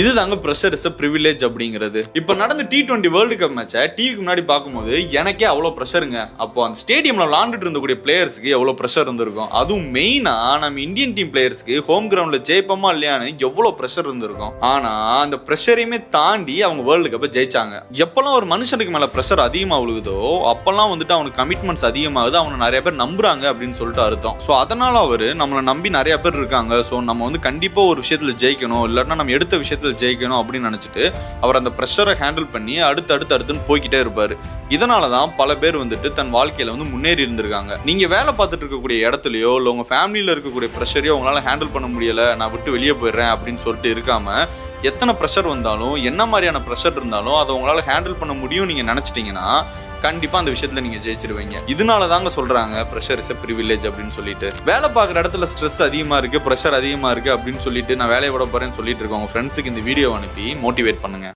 இதுதாங்க pressure is privilege அப்படிங்கிறது. இப்ப நடந்த T20 வேர்ல்டு கப் மேட்சை டிவிக்கு முன்னாடி பார்க்கும்போது எனக்கே அவ்வளவு பிரஷருங்க. அப்போ அந்த ஸ்டேடியம்ல விளாண்டுட்டு இருந்தக்கூடிய பிளேயர்ஸ்க்கு எவ்வளவு பிரஷர் இருந்திருக்கும். அதுவும் மெயினா நம்ம இந்தியன் டீம் பிளேயர்ஸ்க்கு ஹோம் கிரவுண்ட்ல ஜெயிப்போமா இல்லையான்னு எவ்வளவு பிரஷர் இருந்திருக்கும். ஆனா அந்த பிரஷரையுமே தாண்டி அவங்க வேர்ல்டு கப்பை ஜெயிச்சாங்க. எப்பெல்லாம் ஒரு மனுஷனுக்கு மேல பிரஷர் அதிகமா விழுகுதோ அப்பெல்லாம் வந்துட்டு அவனுக்கு கமிட்மெண்ட்ஸ் அதிகமாகுது, அவனை நிறைய பேர் நம்புறாங்க அப்படின்னு சொல்லிட்டு அர்த்தம். ஸோ அதனால அவரு நம்மளை நம்பி நிறைய பேர் இருக்காங்க, ஸோ நம்ம வந்து கண்டிப்பா ஒரு விஷயத்துல ஜெயிக்கணும், இல்லாட்டினா நம்ம எடுத்த விஷயத்துல ஜெயிக்கணும் அப்படின்னு நினைச்சிட்டு அவர் அந்த பிரஷரை ஹேண்டில் பண்ணி அடுத்துன்னு போய்கிட்டே இருப்பாரு. இதனாலதான் பல பேர் வந்துட்டு தன் வாழ்க்கையில வந்து முன்னேறி இருந்திருக்காங்க. நீங்க வேலை பார்த்துட்டு இருக்கக்கூடிய இடத்துலயோ இல்ல உங்க ஃபேமிலியில இருக்கக்கூடிய பிரஷரையோ உங்களால ஹேண்டில் பண்ண முடியல, நான் விட்டு வெளியே போயிடுறேன் அப்படின்னு சொல்லிட்டு இருக்காம, எத்தனை பிரஷர் வந்தாலும் என்ன மாதிரியான பிரஷர் இருந்தாலும் அதை உங்களால ஹேண்டில் பண்ண முடியும் நீங்க நினைச்சிட்டீங்கன்னா கண்டிப்பா அந்த விஷயத்துல நீங்க ஜெயிச்சிருவீங்க. இதனால தாங்க சொல்றாங்க பிரஷர் இஸ் பிரிவிலேஜ் அப்படின்னு சொல்லிட்டு. வேலை பார்க்குற இடத்துல ஸ்ட்ரெஸ் அதிகமா இருக்கு, பிரஷர் அதிகமா இருக்கு அப்படின்னு சொல்லிட்டு நான் வேலையை விட போறேன்னு சொல்லிட்டு இருக்கோம். உங்க ஃப்ரெண்ட்ஸுக்கு இந்த வீடியோ அனுப்பி மோட்டிவேட் பண்ணுங்க.